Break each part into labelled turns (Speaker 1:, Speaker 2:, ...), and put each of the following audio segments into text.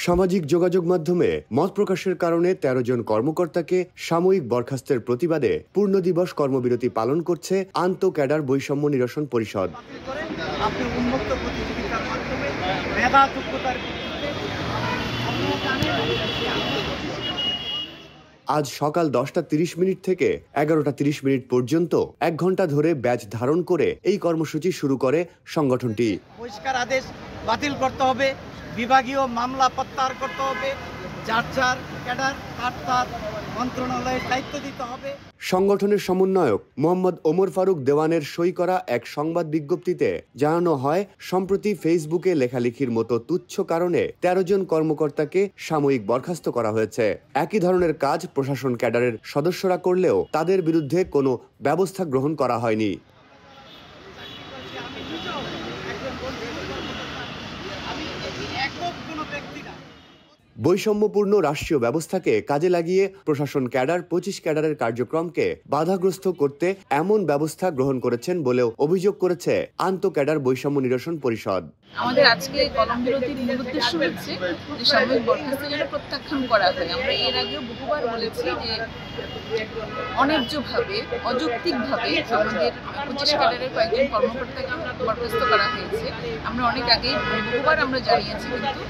Speaker 1: সামাজিক যোগাযোগ মাধ্যমে মত প্রকাশের কারণে ১৩ জন কর্মকর্তাকে সাময়িক বরখাস্তের প্রতিবাদে পূর্ণ দিবস কর্মবিরতি পালন করছে আন্ত ক্যাডার বৈষম্য নিরসন পরিষদ। আজ সকাল 10টা 30 মিনিট থেকে 11টা 30 মিনিট পর্যন্ত 1 ঘন্টা ধরে ব্যাচ ধারণ করে এই কর্মসূচি শুরু করে সংগঠনটি।
Speaker 2: বহিষ্কার আদেশ বাতিল করতে হবে, বিভাগীয় মামলা প্রত্যাহার করতে হবে, যার ক্যাডার তার মন্ত্রণালয়ের দায়িত্ব দিতে হবে।
Speaker 1: সংগঠনের সমন্বয়ক মোহাম্মদ ওমর ফারুক দেওয়ানের সই করা এক সংবাদ বিজ্ঞপ্তিতে জানানো হয়, সম্প্রতি ফেসবুকে লেখালেখির মতো তুচ্ছ কারণে ১৩ জন কর্মকর্তাকে সাময়িক বরখাস্ত করা হয়েছে। একই ধরনের কাজ প্রশাসন ক্যাডারের সদস্যরা করলেও তাদের বিরুদ্ধে কোনো ব্যবস্থা গ্রহণ করা হয়নি। বৈষম্যপূর্ণ রাষ্ট্রীয় ব্যবস্থাকে কাজে লাগিয়ে প্রশাসন ক্যাডার ২৫ ক্যাডারের কার্যক্রমকে বাধাগ্রস্ত করতে এমন ব্যবস্থা গ্রহণ করেছেন বলেও অভিযোগ করেছে আন্ত ক্যাডার বৈষম্য নিরসন পরিষদ।
Speaker 3: আমাদের আজকে কলম বিরতির মূল উদ্দেশ্য হচ্ছে যে সাময়িক বরখাস্ত যেন প্রত্যাখ্যান করা হয়। আমরা এর আগেও বহুবার বলেছি যে অন্যায্যভাবে অযৌক্তিকভাবে আমাদের ২৫ ক্যাডারের কয়েকজন কর্মকর্তাকে বরখাস্ত করা হয়েছে। আমরা অনেক আগেই বহুবার আমরা জানিয়েছি, কিন্তু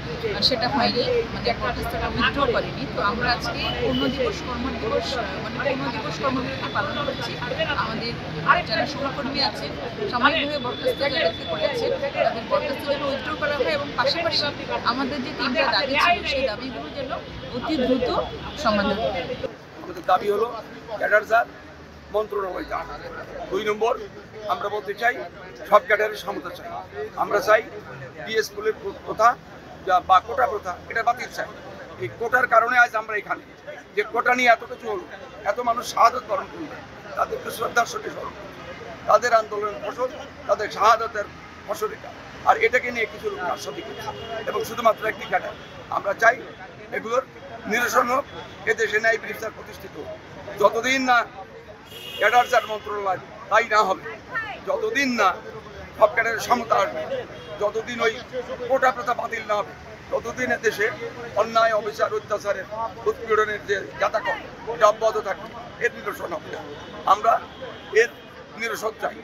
Speaker 3: সেটা হয়নি, মানে বরখাস্তটা উইথড্র করেনি। তো আমরা আজকে পূর্ণ দিবস কর্মবিরতি পালন করছি। আমাদের যারা সহকর্মী আছেন সাময়িকভাবে বরখাস্ত যাদেরকে করেছেন তাদের বরখাস্ত যেন উইথড্র করা হয়, এবং পাশাপাশি আমাদের যে ৩টা দাবি ছিল সেই দাবিগুলো যেন অতি দ্রুত সমাধান হয়।
Speaker 4: আমাদের দাবি হলো ক্যাডার যার মন্ত্রণালয় যার। ২ নম্বর, আমরা বলতে চাই সব ক্যাডারের সমতা চাই। আমরা চাই ডিএস পুলের প্রথা বা কোটা প্রথা এটা বাতিল চাই। এই কোটার কারণে আজ আমরা এখানে, যে কোটা নিয়ে এত কিছু হলো, এত মানুষ শাহাদত বরণ করবে, তাদেরকে শ্রদ্ধার সঙ্গে স্মরণ করবে। তাদের আন্দোলনের ফসল, তাদের শাহাদতের ফসল এটা, আর এটাকে নিয়ে কিছু লোক রাজনীতি করছে এবং শুধুমাত্র একটি ক্যাডার। আমরা চাই এগুলোর নিরসন হোক, এদেশে ন্যায় বিচার প্রতিষ্ঠিত হোক। যতদিন না ক্যাডার যার মন্ত্রণালয় তাই না হবে, যতদিন না সব ক্যাডারের সমতা আসবে, যতদিন ওই কোটা প্রথা বাতিল না হবে, ততদিন দেশে অন্যায়, অবিচার, অত্যাচারের, উৎপীড়নের যে যাতাকত এটা অব্যাহত থাকবে। এর নিরসন হবে। আমরা এর নিরসন চাই।